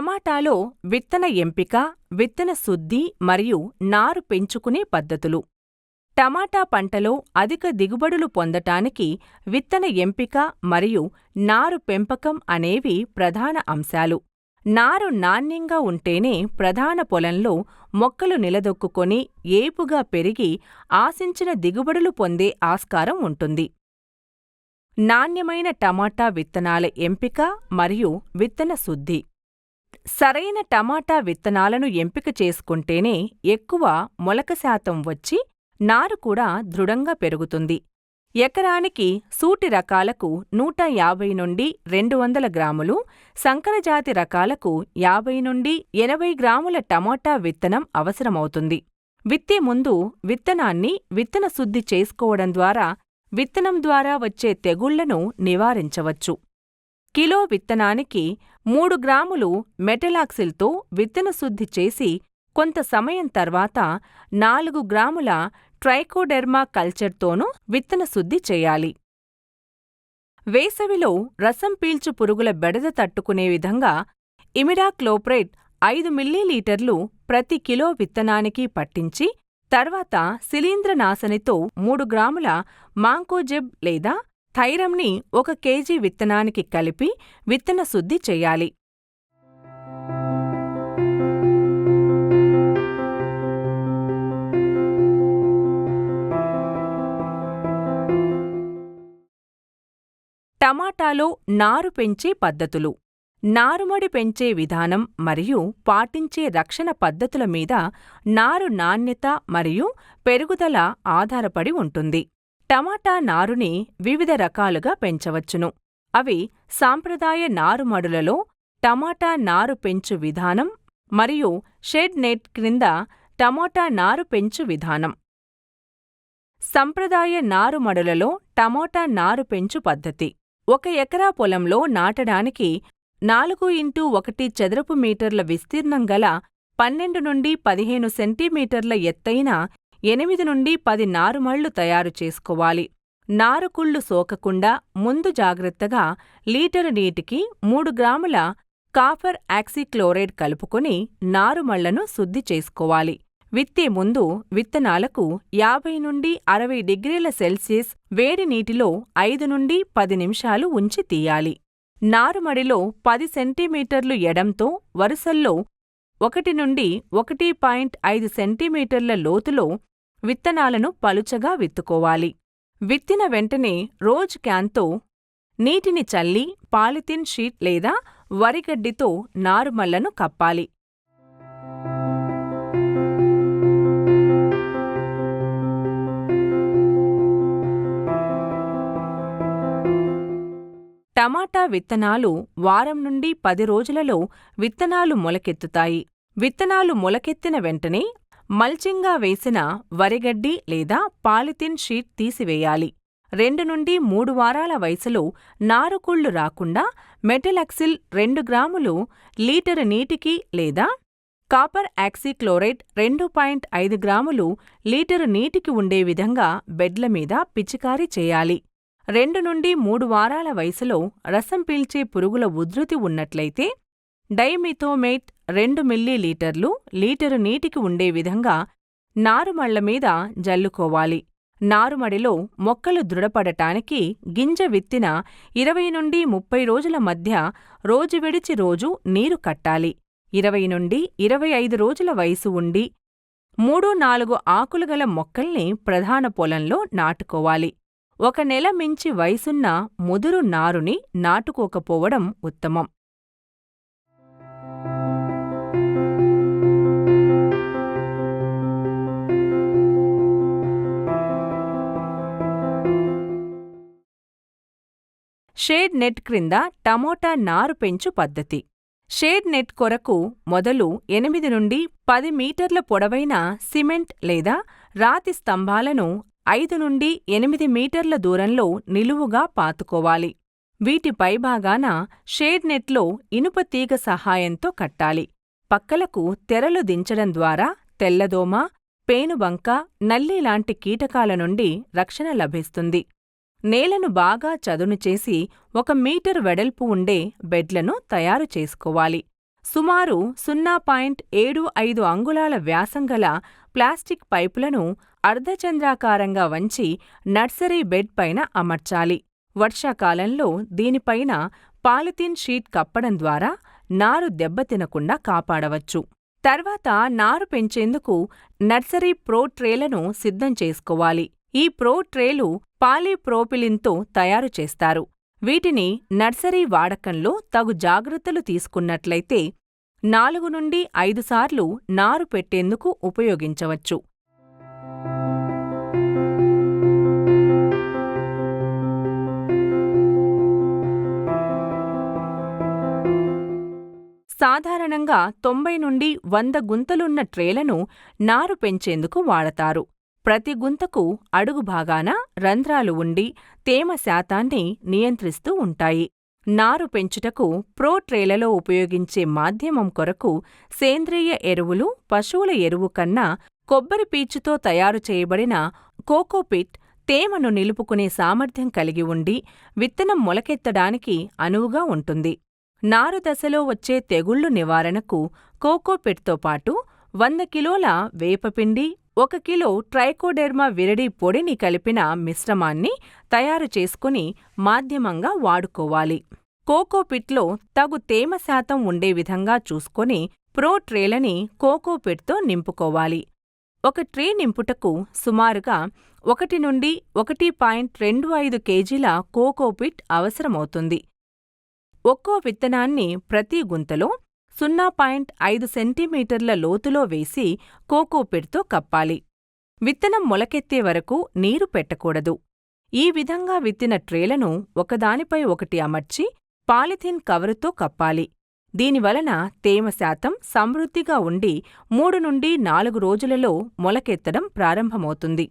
టమాటాలో విత్తన ఎంపిక, విత్తన శుద్ధి మరియు నారు పెంచుకునే పద్ధతులు. టమాటా పంటలో అధిక దిగుబడులు పొందటానికి విత్తన ఎంపిక మరియు నారు పెంపకం అనేవి ప్రధాన అంశాలు. నారు నాణ్యంగా ఉంటేనే ప్రధాన పొలంలో మొక్కలు నిలదొక్కుకొని ఏపుగా పెరిగి ఆశించిన దిగుబడులు పొందే ఆస్కారం ఉంటుంది. నాణ్యమైన టమాటా విత్తనాల ఎంపిక మరియు విత్తన శుద్ధి. సరైన టమాటా విత్తనాలను ఎంపిక చేసుకుంటేనే ఎక్కువ మొలక శాతం వచ్చి నారు కూడా దృఢంగా పెరుగుతుంది. ఎకరానికి సూటి రకాలకు 150 నుండి 200 గ్రాములు, సంకరజాతి రకాలకు 50 నుండి 80 గ్రాముల టమాటా విత్తనం అవసరమవుతుంది. విత్తే ముందు విత్తనాన్ని విత్తన శుద్ధి చేసుకోవడం ద్వారా విత్తనం ద్వారా వచ్చే తెగుళ్లను నివారించవచ్చు. కిలో విత్తనానికి 3 గ్రాములు మెటలాక్సిల్తో విత్తన శుద్ధి చేసి కొంత సమయం తర్వాత 4 గ్రాముల ట్రైకోడెర్మా కల్చర్తోనూ విత్తన శుద్ధి చేయాలి. వేసవిలో రసం పీల్చు పురుగుల బెడద తట్టుకునే విధంగా ఇమిడాక్లోప్రిడ్ 5 మిల్లీలీటర్లు ప్రతి కిలో విత్తనానికి పట్టించి తర్వాత శిలీంద్రనాశనితో 3 గ్రాముల మాంకోజెబ్ లేదా థైరమ్ని 1 కేజీ విత్తనానికి కలిపి విత్తన శుద్ధి చెయ్యాలి. టమాటాలో నారు పెంచే పద్ధతులు. నారుమడి పెంచే విధానం మరియు పాటించే రక్షణ పద్ధతుల మీద నారు నాణ్యత మరియు పెరుగుదల ఆధారపడి ఉంటుంది. టమాటా నారుని వివిధ రకాలుగా పెంచవచ్చును. అవి సాంప్రదాయ నారుమడులలో టమాటా నారు పెంచు విధానం మరియు షేడ్ నెట్ క్రింద టమాటా నారు పెంచు విధానం. సంప్రదాయ నారుమడులలో టమాటా నారు పెంచు పద్ధతి. 1 ఎకరా పొలంలో నాటడానికి 4x1 చదరపు మీటర్ల విస్తీర్ణం గల 12 నుండి 15 సెంటీమీటర్ల ఎత్తైన 8 నుండి 10 నారుమళ్లు తయారు చేసుకోవాలి. నారుకుళ్ళు సోకకుండా ముందు జాగ్రత్తగా లీటరు నీటికి 3 గ్రాముల కాపర్ ఆక్సీక్లోరైడ్ కలుపుకొని నారుమళ్లను శుద్ధి చేసుకోవాలి. విత్తే ముందు విత్తనాలకు 50 నుండి 60 డిగ్రీల సెల్సియస్ వేడి నీటిలో 5 నుండి 10 నిమిషాలు ఉంచి తీయాలి. నారుమడిలో 10 సెంటీమీటర్లు ఎడంతో వరుసల్లో 1 నుండి 1.5 సెంటీమీటర్ల లోతులో విత్తనాలను పలుచగా విత్తుకోవాలి. విత్తిన వెంటనే రోజ్ క్యాన్తో నీటిని చల్లి పాలిథిన్ షీట్ లేదా వరిగడ్డితో నారుమళ్లను కప్పాలి. టమాటా విత్తనాలు వారం నుండి 10 రోజులలో విత్తనాలు మొలకెత్తుతాయి. విత్తనాలు మొలకెత్తిన వెంటనే మల్చింగ్గా వేసిన వరిగడ్డి లేదా పాలిథిన్ షీట్ తీసివేయాలి. 2 నుండి 3 వారాల వయసులో నారుకుళ్ళు రాకుండా మెటలాక్సిల్ 2 గ్రాములు లీటరు నీటికి లేదా కాపర్ ఆక్సీక్లోరైడ్ 2.5 గ్రాములు లీటరు నీటికి ఉండే విధంగా బెడ్ల మీద పిచికారీ చేయాలి. 2 నుండి 3 వారాల వయసులో రసం పీల్చే పురుగుల ఉధృతి ఉన్నట్లయితే డైమిథోమేట్ 2 మిల్లీలీటర్లు లీటరు నీటికి ఉండే విధంగా నారుమళ్ల మీద జల్లుకోవాలి. నారుమడిలో మొక్కలు దృఢపడటానికి గింజ విత్తిన 20 నుండి 30 రోజుల మధ్య రోజు విడిచి రోజు నీరు కట్టాలి. 20 నుండి 25 రోజుల వయసు ఉండి 3-4 ఆకులు గల మొక్కల్ని ప్రధాన పొలంలో నాటుకోవాలి. 1 నెల మించి వయసున్న ముదురు నారుని నాటుకోకపోవడం ఉత్తమం. షేడ్ నెట్ క్రింద టమోటా నారు పెంచు పద్ధతి. షేడ్ నెట్ కొరకు మొదలు 8 నుండి 10 మీటర్ల పొడవైన సిమెంట్ లేదా రాతి స్తంభాలను 5 నుండి 8 మీటర్ల దూరంలో నిలువుగా పాతుకోవాలి. వీటి పైభాగాన షేడ్ నెట్లో ఇనుప తీగ సహాయంతో కట్టాలి. పక్కలకు తెరలు దించడం ద్వారా తెల్లదోమ, పేనుబంక, నల్లి లాంటి కీటకాల నుండి రక్షణ లభిస్తుంది. నేలను బాగా చదును చేసి 1 మీటరు వెడల్పు ఉండే బెడ్లను తయారు చేసుకోవాలి. సుమారు 0.75 అంగుళాల వ్యాసం గల ప్లాస్టిక్ పైపులను అర్ధచంద్రాకారంగా వంచి నర్సరీ బెడ్ పైన అమర్చాలి. వర్షాకాలంలో దీనిపైన పాలిథీన్ షీట్ కప్పడం ద్వారా నారు దెబ్బతినకుండా కాపాడవచ్చు. తర్వాత నారు పెంచేందుకు నర్సరీ ప్రో ట్రేలను సిద్ధం చేసుకోవాలి. ఈ ప్రో ట్రేలు పాలీప్రోపిలిన్తో తయారు చేస్తారు. వీటిని నర్సరీ వాడకంలో తగు జాగ్రత్తలు తీసుకున్నట్లయితే 4 నుండి 5 సార్లు నారు పెట్టేందుకు ఉపయోగించవచ్చు. సాధారణంగా 90 నుండి 100 గుంతలున్న ట్రేలను నారు పెంచేందుకు వాడతారు. ప్రతి గుంతకు అడుగు భాగాన రంధ్రాలు ఉండి తేమ శాతాన్ని నియంత్రిస్తూ ఉంటాయి. నారు పెంచుటకు ప్రో ట్రేలలో ఉపయోగించే మాధ్యమం కొరకు సేంద్రియ ఎరువులు, పశువుల ఎరువు కన్నా కొబ్బరి పీచుతో తయారు చేయబడిన కోకోపిట్ తేమను నిలుపుకునే సామర్థ్యం కలిగి ఉండి విత్తనం మొలకెత్తడానికి అనువుగా ఉంటుంది. నారు దశలో వచ్చే తెగుళ్లు నివారణకు కోకోపిట్తో పాటు 100 కిలోల వేపపిండి, 1 కిలో ట్రైకోడెర్మా విరిడి పొడిని కలిపిన మిశ్రమాన్ని తయారు చేసుకుని మాధ్యమంగా వాడుకోవాలి. కోకోపిట్లో తగు తేమ శాతం ఉండే విధంగా చూసుకొని ప్రో ట్రేలని కోకోపిట్తో నింపుకోవాలి. ఒక ట్రే నింపుటకు సుమారుగా 1 నుండి 1.25 కేజీల కోకోపిట్ అవసరమవుతుంది. ఒక్కో విత్తనాన్ని ప్రతి గుంతలో 0.5 సెంటీమీటర్ల లోతులో వేసి కోకోపిట్తో కప్పాలి. విత్తనం మొలకెత్తే వరకు నీరు పెట్టకూడదు. ఈ విధంగా విత్తిన ట్రేలను ఒకదానిపై ఒకటి అమర్చి పాలిథీన్ కవరుతో కప్పాలి. దీనివలన తేమ శాతం సమృద్ధిగా ఉండి 3 నుండి 4 రోజులలో మొలకెత్తడం ప్రారంభమవుతుంది.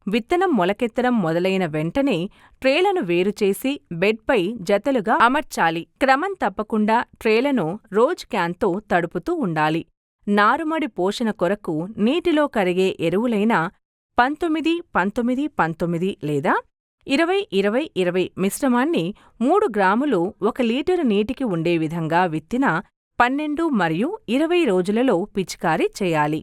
విత్తనం మొలకెత్తడం మొదలైన వెంటనే ట్రేలను వేరుచేసి బెడ్పై జతలుగా అమర్చాలి. క్రమం తప్పకుండా ట్రేలను రోజ్ క్యాన్తో తడుపుతూ ఉండాలి. నారుమడి పోషణ కొరకు నీటిలో కరిగే ఎరువులైన 19-19-19 లేదా 20-20-20 మిశ్రమాన్ని 3 గ్రాములు 1 లీటరు నీటికి ఉండే విధంగా విత్తిన 12 మరియు 20 రోజులలో పిచికారీ చేయాలి.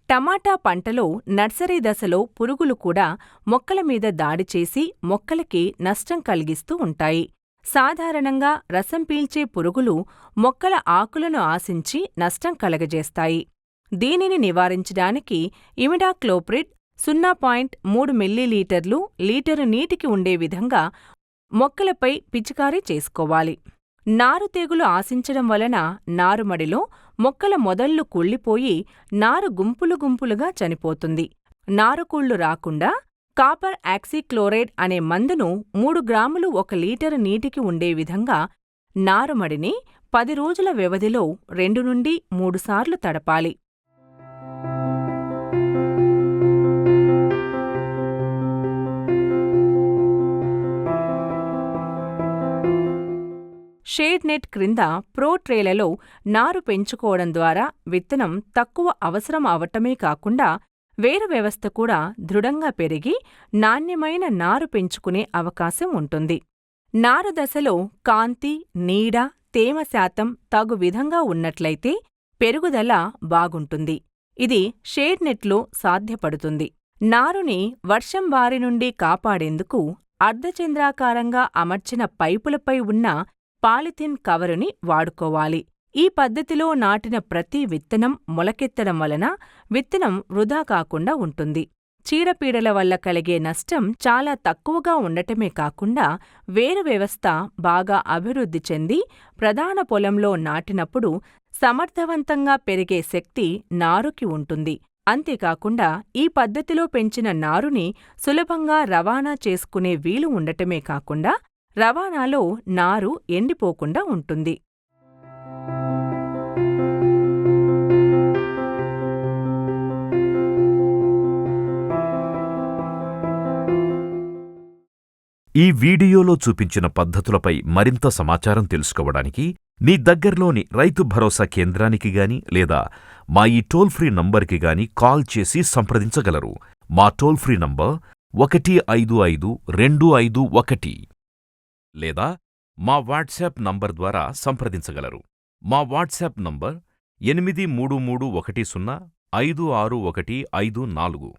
టమాటా పంటలో నర్సరీ దశలో పురుగులు కూడా మొక్కల మీద దాడి చేసి మొక్కలకి నష్టం కలిగిస్తూ ఉంటాయి. సాధారణంగా రసం పీల్చే పురుగులు మొక్కల ఆకులను ఆశించి నష్టం కలగజేస్తాయి. దీనిని నివారించడానికి ఇమిడాక్లోప్రిడ్ 0.3 మిల్లీలీటర్లు లీటరు నీటికి ఉండే విధంగా మొక్కలపై పిచికారీ చేసుకోవాలి. నారు తెగులు ఆశించడం వలన నారుమడిలో మొక్కల మొదళ్ళు కుళ్ళిపోయి నారు గుంపులు గుంపులుగా చనిపోతుంది. నారుకుళ్ళు రాకుండా కాపర్ ఆక్సీక్లోరైడ్ అనే మందును 3 గ్రాములు 1 లీటరు నీటికి ఉండే విధంగా నారుమడిని 10 రోజుల వ్యవధిలో 2 నుండి 3 సార్లు తడపాలి. షేడ్ నెట్ క్రింద ప్రో ట్రేలలో నారు పెంచుకోవడం ద్వారా విత్తనం తక్కువ అవసరం అవటమే కాకుండా వేరు వ్యవస్థ కూడా దృఢంగా పెరిగి నాణ్యమైన నారు పెంచుకునే అవకాశం ఉంటుంది. నారు దశలో కాంతి, నీడ, తేమ శాతం తగు విధంగా ఉన్నట్లయితే పెరుగుదల బాగుంటుంది. ఇది షేడ్ నెట్లో సాధ్యపడుతుంది. నారుని వర్షం బారి నుండి కాపాడేందుకు అర్ధచంద్రాకారంగా అమర్చిన పైపులపై ఉన్న పాలిథిన్ కవరుని వాడుకోవాలి. ఈ పద్ధతిలో నాటిన ప్రతి విత్తనం మొలకెత్తడం వలన విత్తనం వృధా కాకుండా ఉంటుంది. చీడపీడల వల్ల కలిగే నష్టం చాలా తక్కువగా ఉండటమే కాకుండా వేరు వ్యవస్థ బాగా అభివృద్ధి చెంది ప్రధాన పొలంలో నాటినప్పుడు సమర్థవంతంగా పెరిగే శక్తి నారుకి ఉంటుంది. అంతేకాకుండా ఈ పద్ధతిలో పెంచిన నారుని సులభంగా రవాణా చేసుకునే వీలు ఉండటమే కాకుండా రవాణాలో నారు ఎండిపోకుండా ఉంటుంది. ఈ వీడియోలో చూపించిన పద్ధతులపై మరింత సమాచారం తెలుసుకోవడానికి మీ దగ్గర్లోని రైతు భరోసా కేంద్రానికి గాని లేదా మా ఈ టోల్ ఫ్రీ నంబర్కి గాని కాల్ చేసి సంప్రదించగలరు. మా టోల్ ఫ్రీ నంబర్ 155-251 లేదా మా వాట్సాప్ నంబర్ ద్వారా సంప్రదించగలరు. మా వాట్సాప్ నంబర్ 8331056154.